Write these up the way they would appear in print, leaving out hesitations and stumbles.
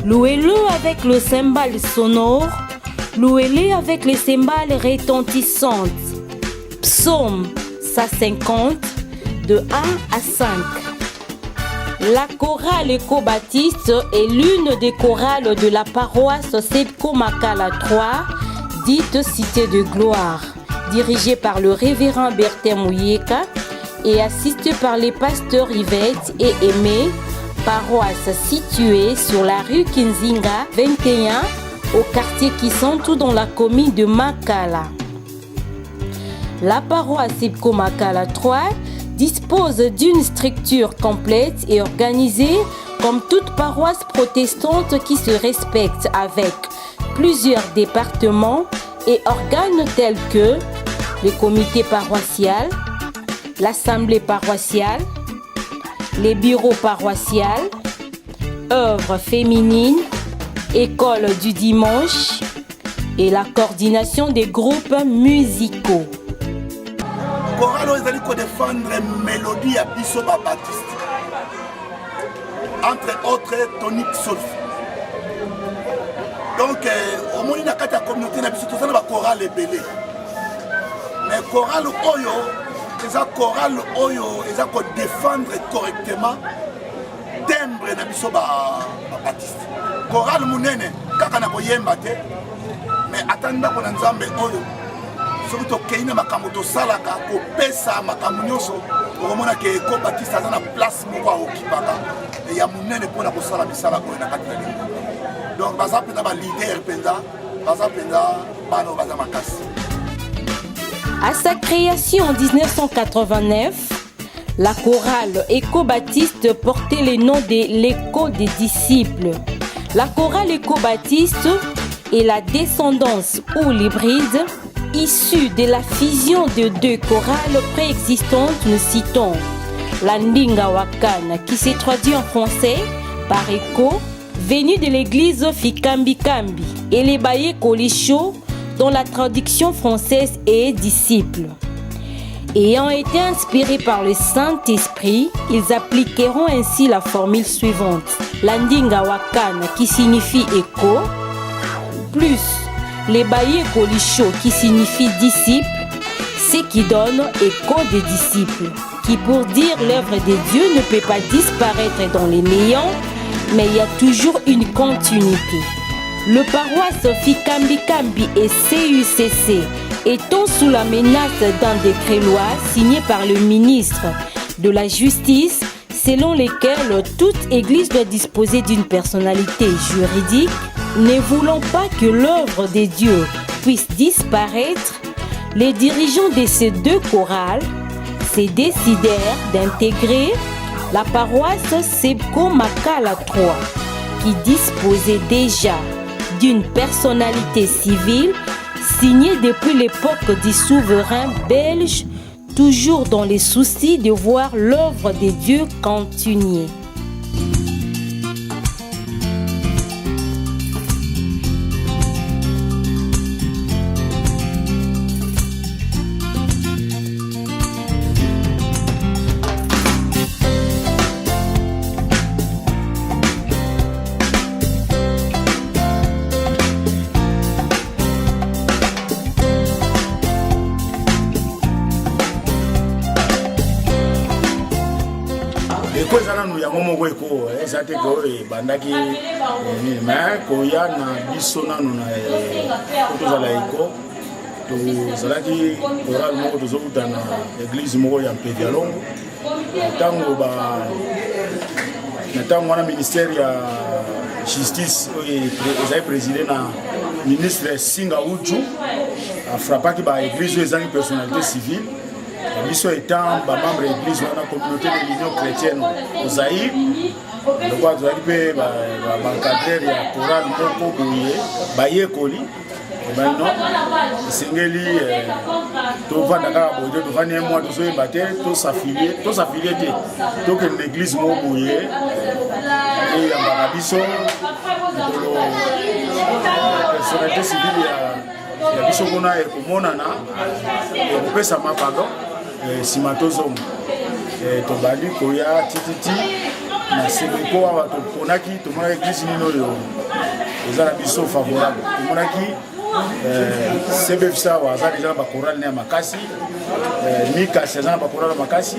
Louez-le avec le cymbale sonore, louez-le avec les cymbales retentissantes. Psaume 150, de 1 à 5. La chorale éco-baptiste est l'une des chorales de la paroisse Sebko Makala 3, dite Cité de Gloire, dirigée par le révérend Bertin Mouyeka et assistée par les pasteurs Yvette et Aimé, paroisse située sur la rue Kinzinga 21 au quartier Kisantu dans la commune de Makala. La paroisse Sebko Makala 3 dispose d'une structure complète et organisée comme toute paroisse protestante qui se respecte, avec plusieurs départements et organes tels que le comité paroissial, l'assemblée paroissiale, les bureaux paroissiaux, œuvres féminines, école du dimanche et la coordination des groupes musicaux. Chorale ezali ko défendre mélodie ya biso ba Baptiste. Entre autres tonique solfa. Donc au moins na kati ya communauté na biso tozana ba chorale ebele. Mais chorale oyo eza ko défendre correctement timbre na biso ba Baptiste. Chorale munene kaka na koyemba te, mais atanda ko na nzambe oyo soki tokeina makambo tosalaka kopesa makambo nyonso okomona ke Eko Baptiste aza na place moko aokipaka ya munene mpona kosala misala oyo na kati na lingo. Donc baza mpenza balider mpenza, baza mpenza bana oyo baza makasi. À sa création en 1989, la chorale Éco-Baptiste portait le nom de l'Écho des disciples. La chorale Éco-Baptiste est la descendance ou l'hybride issue de la fusion de deux chorales préexistantes. Nous citons la Ndinga Wakana, qui s'est traduit en français par Écho, venu de l'église Fikambi Kambi, et les Baye Kolisho, dont la traduction française est disciple. Ayant été inspirés par le Saint-Esprit, ils appliqueront ainsi la formule suivante: Landinga Wakana, qui signifie écho, plus les Baye Kolisho, qui signifie disciple, ce qui donne écho des disciples, qui pour dire l'œuvre de Dieu ne peut pas disparaître dans les néants, mais il y a toujours une continuité. Le paroisse Fikambi Kambi et CUCC étant sous la menace d'un décret-loi signé par le ministre de la Justice, selon lequel toute église doit disposer d'une personnalité juridique, ne voulant pas que l'œuvre de Dieu puisse disparaître, les dirigeants de ces deux chorales se décidèrent d'intégrer la paroisse Sebko Makala 3, qui disposait déjà d'une personnalité civile signée depuis l'époque du souverain belge, toujours dans les soucis de voir l'œuvre de Dieu continuer. Ezana nous yango moko eko ezate ko bandaki mais ko ya na biso nanu na tozala eko tozalaki chorale moko tozokuta na église moko ya Mpedialongo ntango wana ministère ya justice ezali présidé na ministre Singa Uju afrappaki ba église ezali personnalité civile. Biso étant membre de l'église, la communauté de l'Union chrétienne au Zaïre, le roi de l'Aribé, l'encadreur, la chorale, le Baye Koli, maintenant, Singeli, tout va d'accord, tout va néanmoins, tout se battre, tout s'affilier, tout que l'église Mobouye, et la Biso, la personnalité civile, la Biso Mona et Monana, et Pessama, pardon. Simatozo tobali koya tititi na sebeko awa toponaki tomonaki église nini oyo eza na biso favorable tomonaki CBFSA aza déjà na bakorale ne ya makasi mikasi aza na bakorale makasi.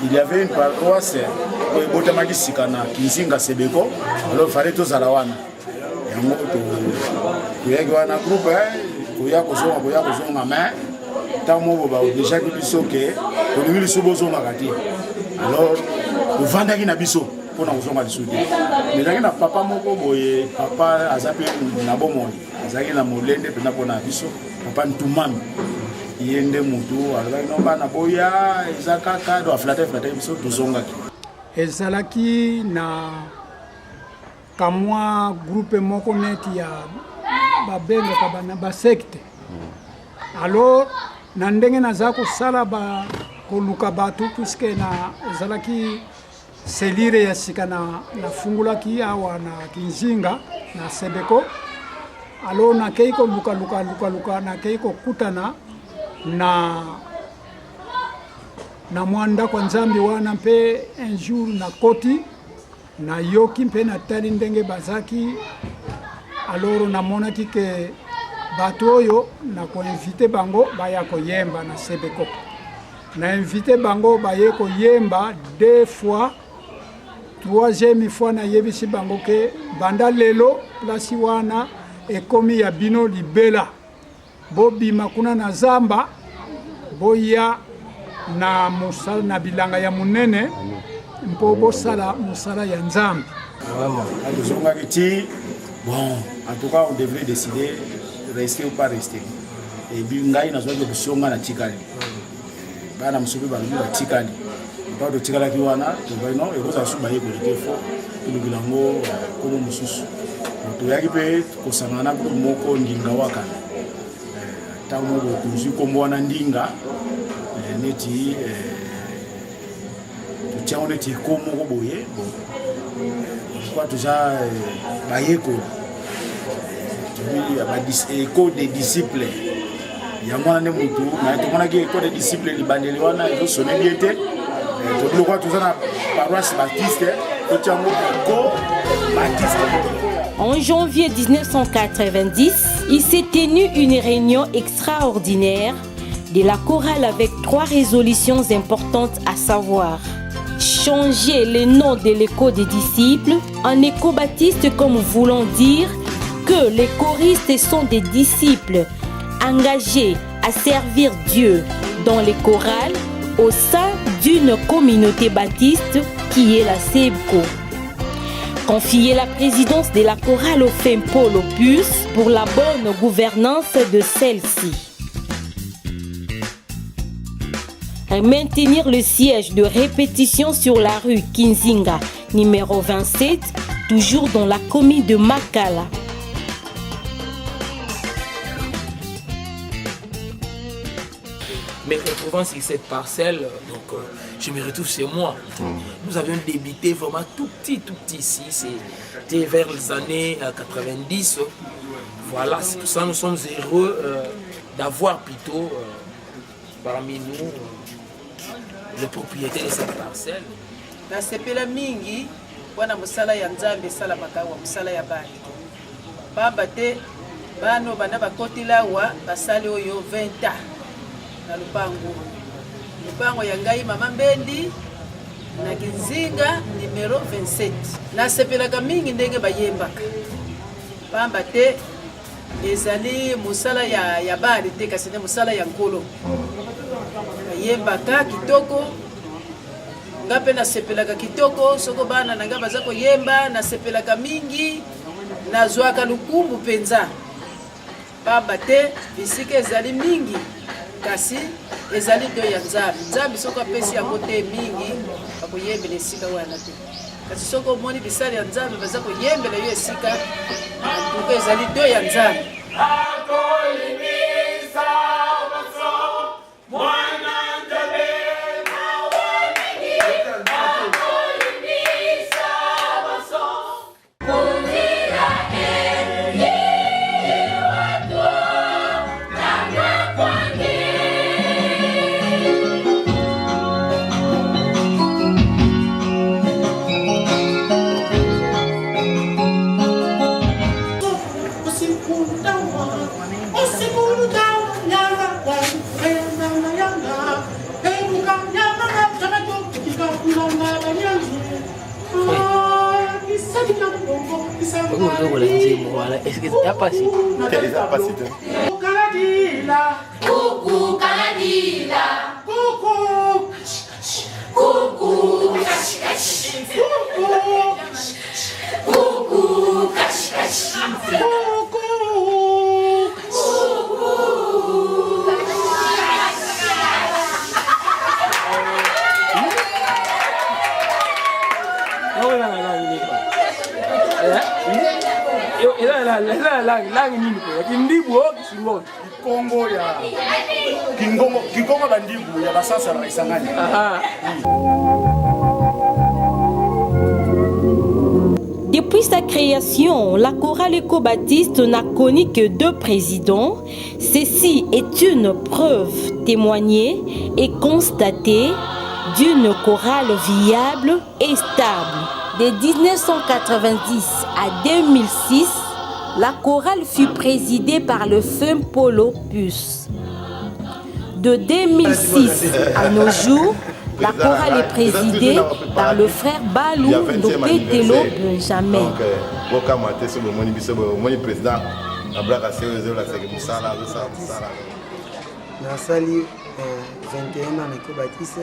Il y avait une paroisse oyo ebotamaki sika na Kinzinga sebeko alors fallait tozala wana yango toyaki wana groupe koya kozonga mais ntango moko baobligaki biso ke tolingi liso bozongaka te alors tovandaki na biso mpona kozonga liso te ezalaki na papa moko boye papa aza mpe na bomoi azalaki na molende mpena mpona biso papa ntumami ye nde motu alobaki no bana boya eza kaka do aflataki biso tozongaki. Ezalaki na kamwa groupe moko neti ya babengaka bana basekte alors na ndenge naza kosala koluka bato puisque na ezalaki selire ya sika na fungulaki awa na Kinzinga na sebeko alors nakei koluka nakei kokutana na mwanda kwa nzambi wana mpe un jour na koti na yoki mpe na tali ndenge bazaki alors namonaki ke bato oyo na koinvite bango baya koyemba na sebeko na invite bango baye koyemba 2 fois 3e fois na yebisi bango ke banda lelo plasi wana ekomi ya bino libela bobima kuna na zamba boya na musala na bilanga ya munene mpo bosala musala ya nzambe. Bon, en tout cas on devrait décider rester ou pas rester. Et bingai na zwa kubusonga na tikali bana musubi bantu ba tikali ba do tikala ki wana to ba no eroza suba yeko defo tulubilango komo mususu to yaki pe kosanga na ko moko ndinga waka tamu ko kuzi kombo na ndinga neti to tiawo neti komo ko boye bon kwa tuja bayeko il y a des écoles des disciples. Il y a un mutu, mais tout le monde a école des disciples libanais, il faut sonner bien. Tout le monde a la paroisse baptiste, En janvier 1990, il s'est tenu une réunion extraordinaire de la chorale avec 3 résolutions importantes à savoir: changer le nom de l'école des disciples en éco-baptiste, comme voulant dire que les choristes sont des disciples engagés à servir Dieu dans les chorales au sein d'une communauté baptiste qui est la SEBCO. Confier la présidence de la chorale au FEMPO Lopus pour la bonne gouvernance de celle-ci. Maintenir le siège de répétition sur la rue Kinzinga, numéro 27, toujours dans la commune de Makala. Mais retrouvant sur cette parcelle, donc je me retrouve chez moi. Nous avions débuté vraiment tout petit ici. C'était vers les années 90. Voilà, c'est pour ça nous sommes heureux d'avoir plutôt parmi nous le propriétaire de cette parcelle. Na sepela mingi wana musala ya nzambe sala makawa musala ya bani. Baba te bano bana bakotila wa basali oyo 20 ans. Na lupango ya ngai mama Mbendi na Kinzinga numéro 27. Na sepelaka mingi ndenge bayembaka pamba te ezali musala ya bari te kasi ne musala ya nkolo bayembaka kitoko ngape na sepelaka kitoko soko bana nanga baza koyemba na sepelaka mingi na zwaka lukumbu penza pamba te bisika ezali mingi kasi ezali do ya nzambe soko apesi yango te mingi bakoyembela esika wana te kasi soko omoni bisali ya nzambe baza koyembela yo esika antuka ezali do ya nzambe. Est-ce que ça a passé? Ça a passé. Coucou Canadilla. Coucou. Coucou. Coucou. Kongo ya Kingongo bandibu ya basasa na isangani. Depuis sa création, la chorale éco-baptiste n'a connu que 2 présidents. Ceci est une preuve témoignée et constatée d'une chorale viable et stable. De 1990 à 2006, la chorale fut présidée par le feu Polo Puce. De 2006 à nos jours, la chorale est présidée par le frère Balou Ndopetelo Benjamin. Nasali 21 ans éco-baptiste.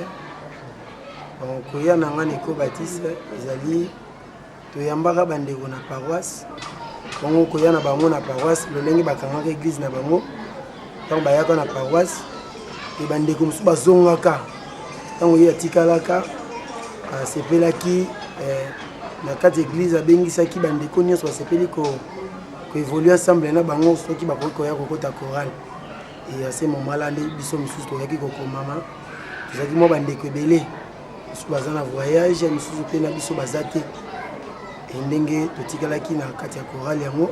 Koya nanga éco-baptiste ezali toyambaka bandeko na paroisse. Bongo koya na bango na paroisse lolenge bakangaka église na bango. Tant bayaka na paroisse et bandeko musu bazongaka. Tant oya tikalaka sepelaki na kati église abengisaki bandeko nyonso basepeli ko évoluer ensemble na bango soki bakoki koya kokota chorale. Et à ce moment-là biso mususu toyaki kokomama. Tozaki mo bandeko ebele. Baza na voyage misusu pe na biso bazate ndenge totikalaki na kati ya chorale yango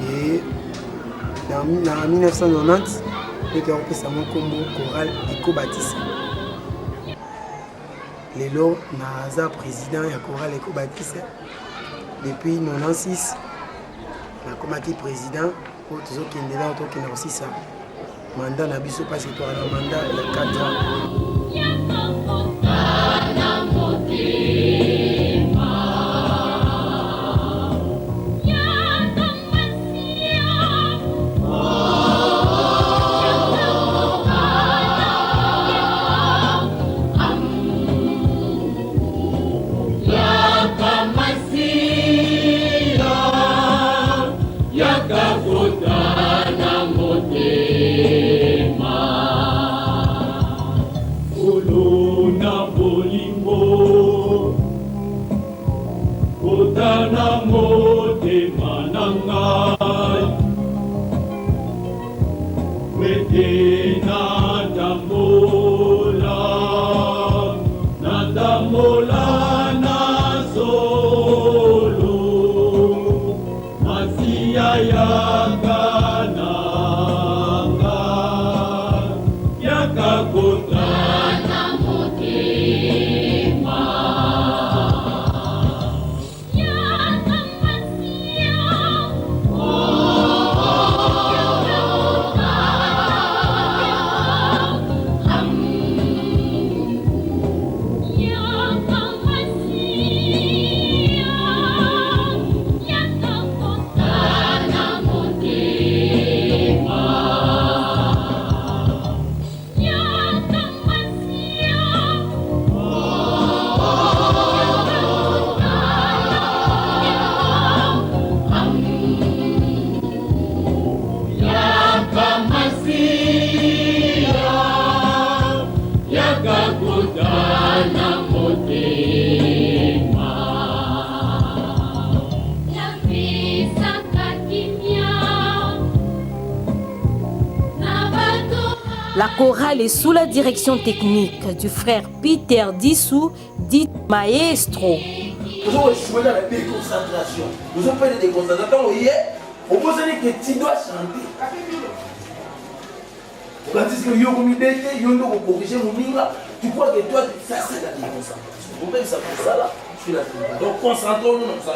et na 1990 peke opesa mo kombo chorale éco-baptiste lelo naza président ya chorale éco-baptiste depuis 96 nakomaki président po tozokendela tokenda kosisa mandat na biso parce que toana mandat ya 4 ans. La chorale est sous la direction technique du frère Peter Dissou, dit maestro. Nous avons choisi la déconcentration. Nous avons fait des déconcentrations. On peut dire que tu dois chanter. On va dire que tu crois que toi, ça c'est la déconcentration. On peut dire ça pour ça là. Donc concentrons-nous dans ça.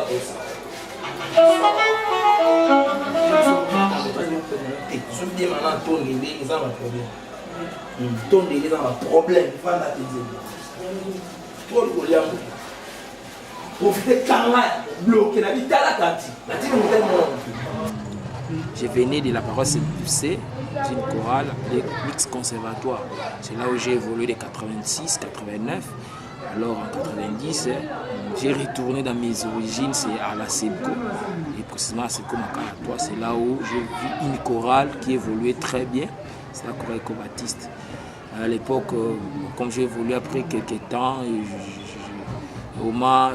te soki de maintenant tondele eza na problème tondele eza na problème fanda te nzembo to kolia mo profite kanga bloqué na bitala kati na tino motel mo. Je venais de la paroisse C, une chorale appelée Mix Conservatoire. C'est là où j'ai évolué de 86, 89. Alors en 90, j'ai retourné dans mes origines, c'est à la SEBCO, et précisément à SEBCO Makalatoire. C'est là où j'ai vu une chorale qui évoluait très bien, c'est la chorale Éco-Baptiste. À l'époque, comme j'ai évolué après quelques temps, on m'a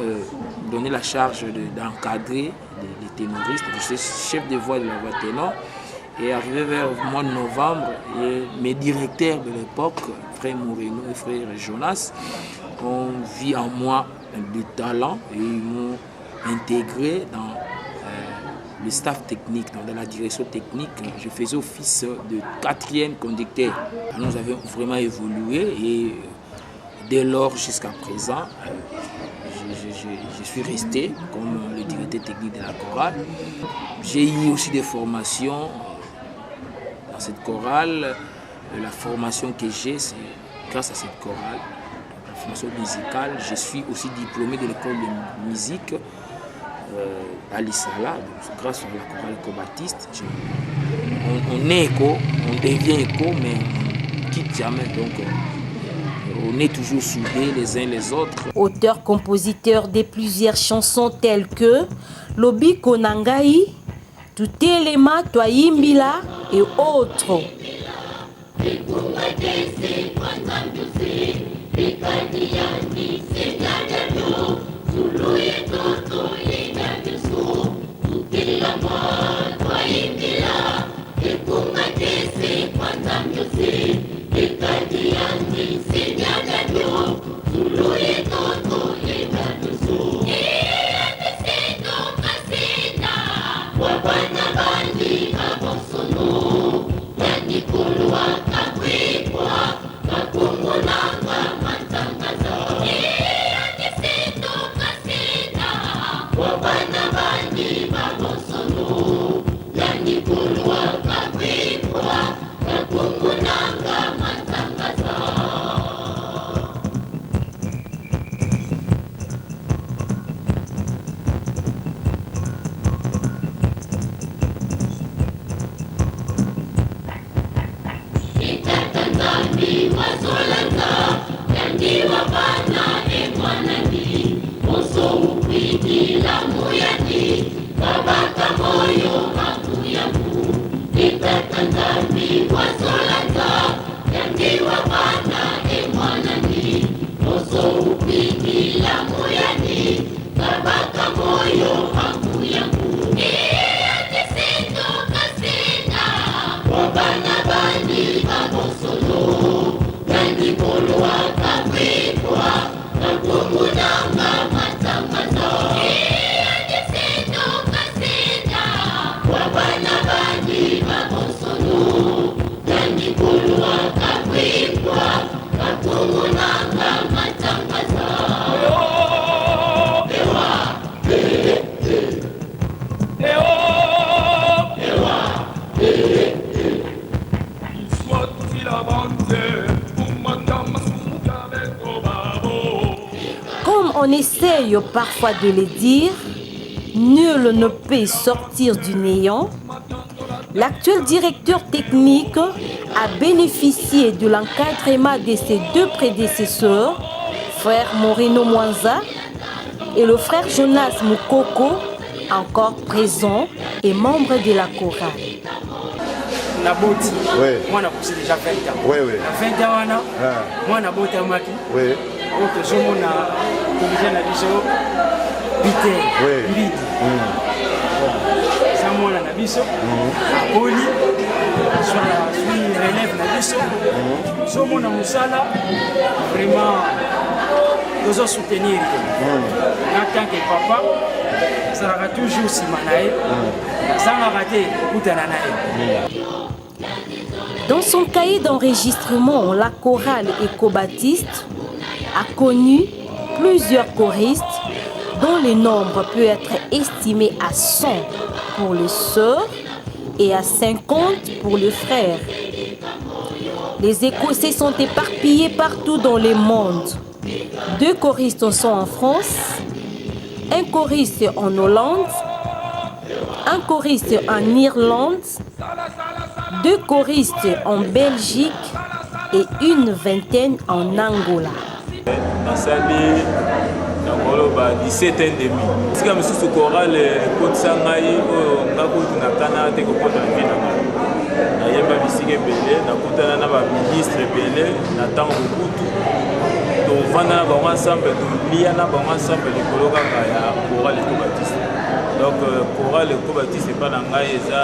donné la charge d'encadrer les ténoristes. Je suis chef de voix de la voix ténor. Et arrivé vers le mois de novembre, mes directeurs de l'époque, frère Moreno et frère Jonas, ont vu en moi du talent et ils m'ont intégré dans le staff technique, dans la direction technique. Je faisais office de 4e conducteur. Nous avons vraiment évolué et dès lors jusqu'à présent, je suis resté comme le directeur technique de la chorale. J'ai eu aussi des formations dans cette chorale. La formation que j'ai, c'est grâce à cette chorale. La formation musicale, je suis aussi diplômé de l'école de musique à l'Issala, grâce à la chorale Éco-Baptiste. On est écho, on devient écho, mais on ne quitte jamais. Donc, on est toujours soudés les uns les autres. Auteur-compositeur de plusieurs chansons telles que Lobi Konangai, Tutelema Toyimbila et autres. Comme on essaye parfois de le dire, nul ne peut sortir du néant. L'actuel directeur technique a bénéficié de l'encadrement de ses deux prédécesseurs, frère Moreno Mwanza et le frère Jonas Mukoko, encore présent et membre de la chorale. Naboti, moi j'ai déjà 20 ans. Oui, oui. À 20 ans, moi Naboti Amaki. Oui. Donc je m'en a commissaire na biso Peter Mbidi. Ça moi na biso. Oli, je suis relève na biso. So mon musala vraiment nous soutenir. En tant que papa, ça sera toujours simanae. Ça m'a raté kutana nae. Dans son cahier d'enregistrement, la chorale Éco-Baptiste a connu plusieurs choristes dont le nombre peut être estimé à 100 pour les sœurs et à 50 pour le frère. Les Écossais sont éparpillés partout dans le monde. 2 choristes sont en France, 1 choriste en Hollande, 1 choriste en Irlande, 2 choristes en Belgique et une vingtaine en Angola. Nasali nakoloba 17h30. Sika misusu chorale kotisa ngai oyo ngakutu na kana te kokota na vie na ngai. Nayemba bisika ebele nakutana na baministre ebele na ntango mokutu tovanda na bango ensemble tolia na bango ensemble likolo kaka ya chorale Eco-Baptiste. Donc chorale Eco-Baptiste epa na ngai eza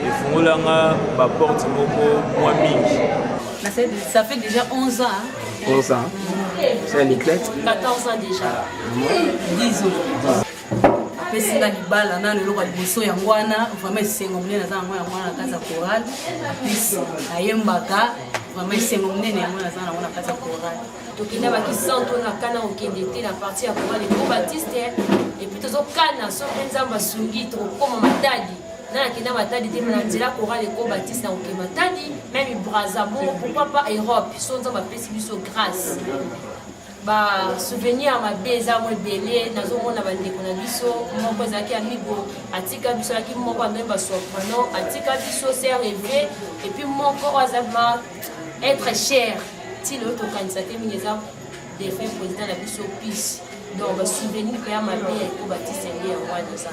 efungolanga baporte moko mwa mingi. Ça fait déjà 11 ans. 11 ans. C'est l'éclate. 14 ans déjà. 10 ans. Apesi nga libala na lelo kwa liboso yango wana vraiment esengo monene naza yango yango na kati ya chorale apesi ayembaka vraiment esengo monene yango naza yango na kati ya chorale tokenda bakisanto na kana okende te na partie ya chorale Eco-Baptiste et puis tozokana so mpe nzambe asungi tokokoma matadi na nakenda matadi te na nzela chorale Eco-Baptiste na koke matadi même Brazzaville pourquoi pas Europe so nzambe apesi biso grâce ba souvenir mabe eza mo ebele nazomona bandeko na biso moko ezalaki amigo atika biso alaki moko andemba soprano atika biso c'est rêvé et puis moko azama être cher ti le tokanisa te mingi eza défunt président na biso pisi donc ba souvenir mpe ya mabe ya Eco-Baptiste nde yango wana eza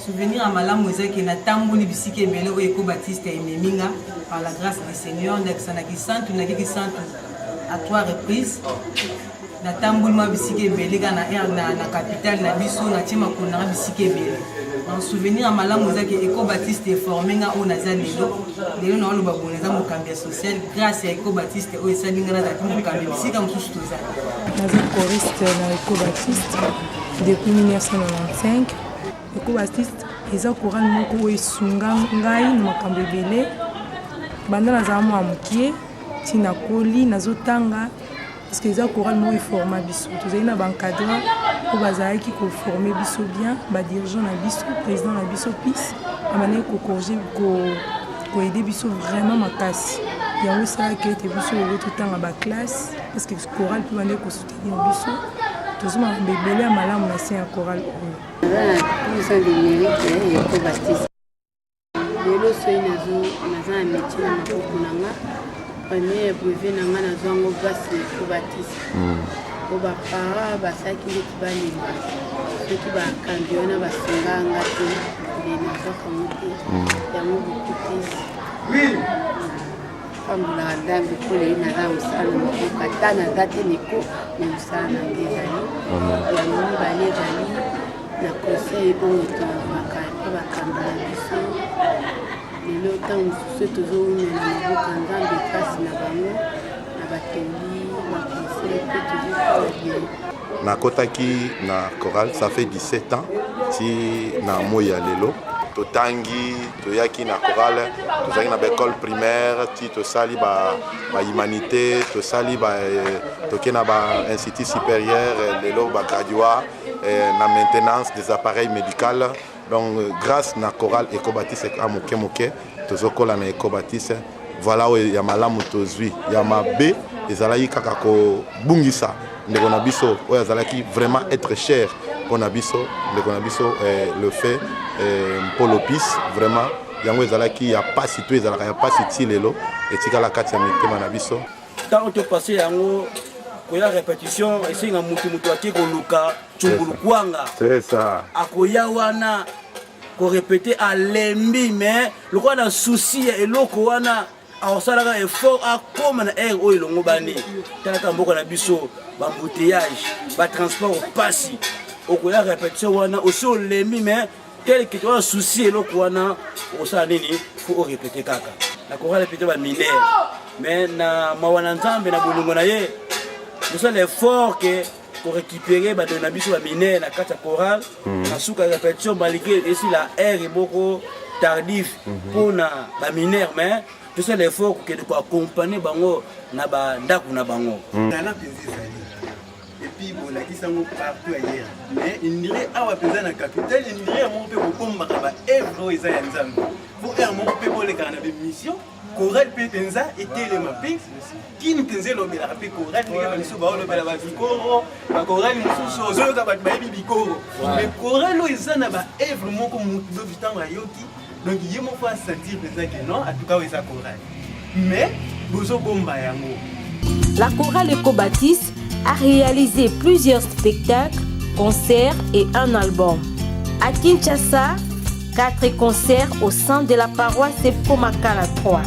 souvenir à malamu ezaki na tamboli bisika ebele oyo Eco-Baptiste ememinga par la grâce du Seigneur ndakisanaki santu nakiki santu à 3 reprises na tamboli ma bisika ebele ka na capitale na biso na tima kona bisika ebele en souvenir à malamu ezaki Eco-Baptiste formé nga o naza lelo na oloba boneza mokambi social grâce à Eco-Baptiste o esalinga na tati mokambi bisika mosusu toza naza choriste na Eco-Baptiste depuis 1995. Eco-Baptiste eza chorale moko oyo esunga ngai na makambo ebele banda nazala mwa mokie ntina koli nazotanga parce que eza chorale moko eforma biso tozali na bancadra oyo bazalaki koforme biso bien badirigant na biso président na biso pis abandaki kocorge koaide biso vraiment makasi yango esalaki ete biso oyo totanga baclasse parce que chorale mpe bandaki kosoutenir biso tozoma makambo ebele ya malamu na se ya chorale oyo naza de mérite ya Eco-Baptiste lelo soki naza na métier na maboko na nga premier brevet na nga nazwa yango basi ya Eco-Baptiste po bapara basalaki ndeti balemba soki bakambi wana basunga nga te nde nazwakango te yango bokutisi pambolaka ndambi mpolei naza mosala na maboko ata naza te neko me mosala na nde ezali yango mibale ezali na conseil oyo tolobaka mpe bakambi na biso lelo ntango mosusu tozowumela maboko ya nzambe mpasi na bango na batoli baconseil mpe tozosala bien nakotaki na chorale ça fait 17 ans ti na moi ya lelo totangi toyaki na chorale tozalaki na baécole primaire ti tosali bahumanité tosali toke na bainstitut supérieur lelo bagraduat na maintenance des appareils médicaux donc grâce na chorale Eco-Baptiste a moke tozokola na Eco-Baptiste voilà oyo ya malamu tozwi ya mabe ezalaki kaka kobungisa ndeko na biso oyo azalaki vraiment être cher mpona biso ndeko na biso le fait mpolo pis vraiment yango ezalaki ya pasi to ezalaka ya pasi ti lelo etikala kati ya mitema na biso ntango topase yango koya répétition esenga mutu ake koluka tshungulu kwanga c'est ça akoya wana korépéte alembi mais lokola na souci ya eloko wana akosalaka effort akoma na aire oyo elongo bani talaka mboka na biso bambouteillage batransport opasi okoya répétition wana osi olembi mais tel que tu as souci eloko wana okosala nini fo orépéte kaka nakoka répéte baminere mais na mawana nzambe na bolingo na ye osala effort ke korécupérer badoni na biso baminere na kati ya chorale na suka répétition balike esi la aire eboko tardif mpona baminere mais tosala effort kokende koaccompagne bango na bandako na bango puis bolakisa ngo partout ailleurs mais il dirait awa penza na capitale il dirait mon pe kokombaka ba evro eza ya nzambe faut un moment pe pour les canapé mission chorale pe penza était le mapé qui nous pensait l'obé la pe chorale mais ba liso ba l'obé la ba bikoro ba chorale mususu ozo ka ba bikoro mais chorale lo ezana ba œuvre moko mutu do bitango yoki donc il me faut sentir penza que non en tout cas eza chorale mais bozo bomba yango. La chorale Éco-Baptiste a réalisé plusieurs spectacles, concerts et un album. À Kinshasa, 4 concerts au sein de la paroisse Fomakala 3.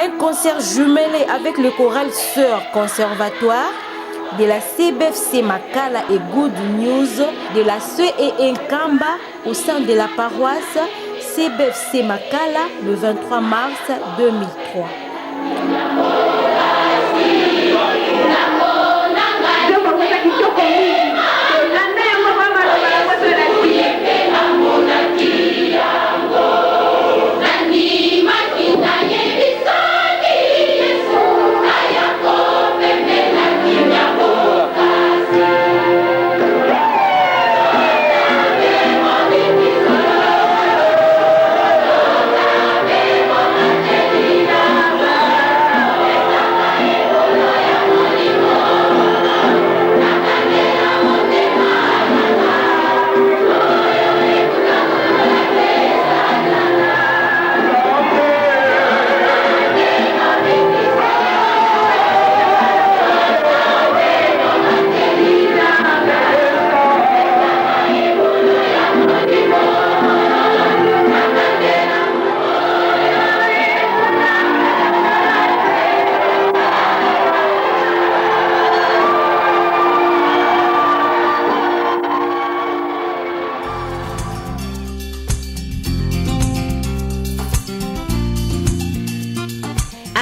Un concert jumelé avec le choral Sœur Conservatoire de la CBFC Makala et Good News de la SE et Nkamba au sein de la paroisse CBFC Makala le 23 mars 2003.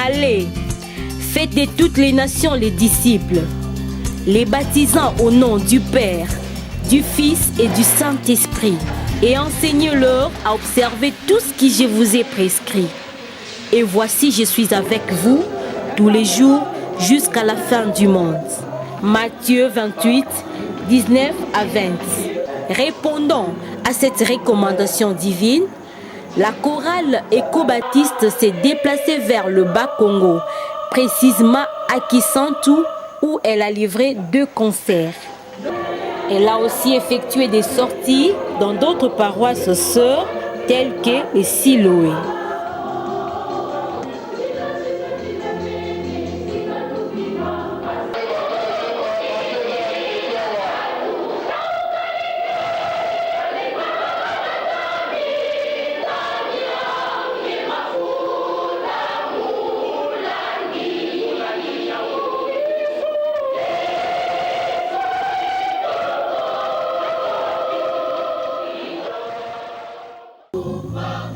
Allez, faites de toutes les nations les disciples, les baptisant au nom du Père, du Fils et du Saint-Esprit, et enseignez-leur à observer tout ce que je vous ai prescrit. Et voici, je suis avec vous tous les jours jusqu'à la fin du monde. Matthieu 28, 19 à 20. Répondant à cette recommandation divine, la chorale Éco-Baptiste s'est déplacée vers le Bas-Congo, précisément à Kisantu, où elle a livré 2 concerts. Elle a aussi effectué des sorties dans d'autres paroisses sœurs telles que les Siloé.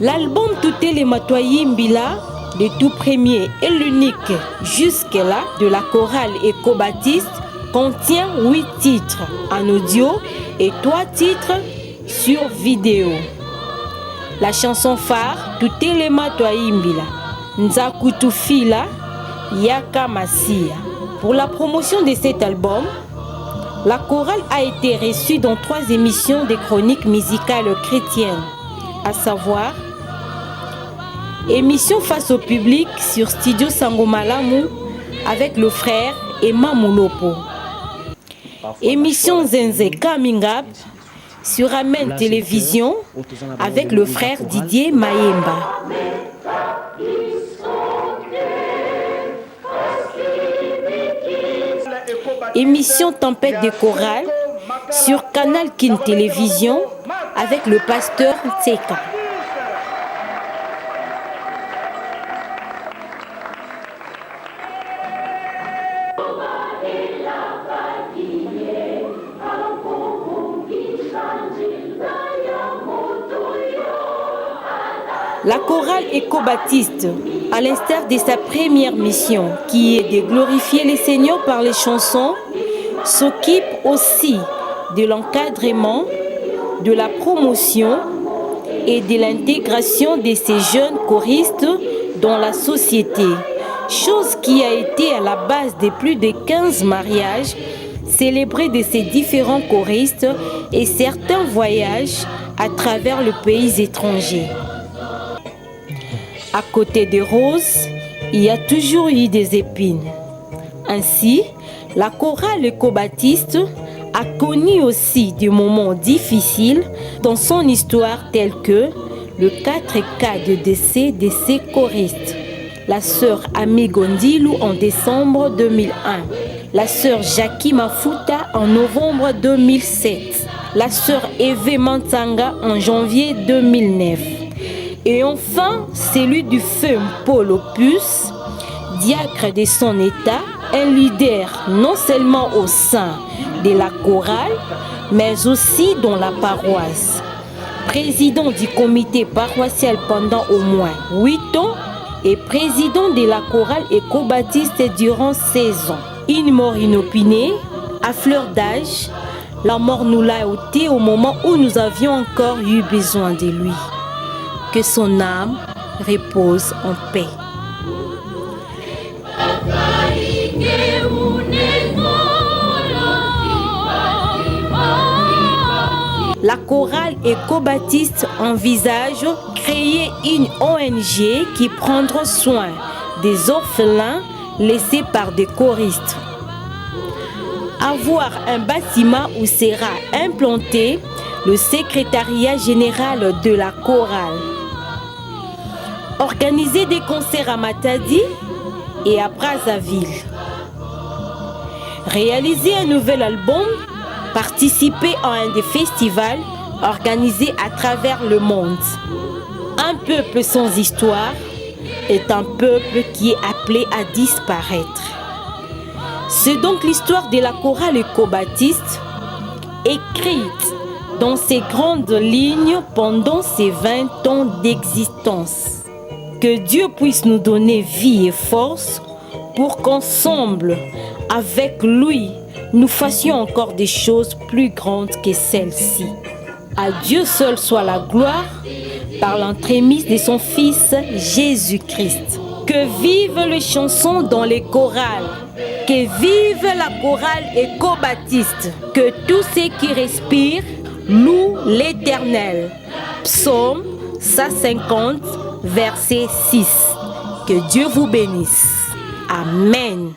L'album Tutele Matoyi Mbila, le tout premier et l'unique jusque-là de la chorale Éco-Baptiste, contient 8 titres en audio et 3 titres sur vidéo. La chanson phare Tutele Matoyi Mbila, Nzakutufila, Yaka Masia. Pour la promotion de cet album, la chorale a été reçue dans 3 émissions de chroniques musicales chrétiennes, à savoir émission face au public sur Studio Sangomalamu avec le frère Emma Moulopo, émission Zenze Kamingab sur Amen Télévision avec le frère Didier Mayemba, émission Tempête de chorale sur Canal Kin Télévision avec le pasteur Tseka. La chorale Éco-Baptiste, à l'instar de sa première mission, qui est de glorifier les Seigneurs par les chansons, s'occupe aussi de l'encadrement, de la promotion et de l'intégration de ces jeunes choristes dans la société, chose qui a été à la base de plus de 15 mariages célébrer de ces différents choristes et certains voyages à travers le pays étranger. À côté des roses, il y a toujours eu des épines. Ainsi, la chorale éco-baptiste a connu aussi des moments difficiles dans son histoire tels que le 4 cas de décès de ses choristes. La sœur Ami Gondilou en décembre 2001, la sœur Jackie Mafuta en novembre 2007, la sœur Eve Mantanga en janvier 2009. Et enfin, celui du feu Paul Opus, diacre de son état, un leader non seulement au sein de la chorale, mais aussi dans la paroisse. Président du comité paroissial pendant au moins 8 ans et président de la chorale éco-baptiste durant 16 ans. Une mort inopinée, à fleur d'âge, la mort nous l'a ôté au moment où nous avions encore eu besoin de lui. Que son âme repose en paix. La chorale éco-baptiste envisage créer une ONG qui prendra soin des orphelins laissés par des choristes. Avoir un bâtiment où sera implanté le secrétariat général de la chorale. Organiser des concerts à Matadi et à Brazzaville. Réaliser un nouvel album, participer à un des festivals organisés à travers le monde. Un peuple sans histoire est un peuple qui est appelé à disparaître. C'est donc l'histoire de la chorale éco-baptiste écrite dans ces grandes lignes pendant ces 20 ans d'existence. Que Dieu puisse nous donner vie et force pour qu'ensemble, avec lui, nous fassions encore des choses plus grandes que celles-ci. À Dieu seul soit la gloire par l'entremise de son Fils Jésus-Christ. Que vivent les chansons dans les chorales. Que vive la chorale éco-baptiste. Que tous ceux qui respirent louent l'Éternel. Psaume 150, verset 6. Que Dieu vous bénisse. Amen.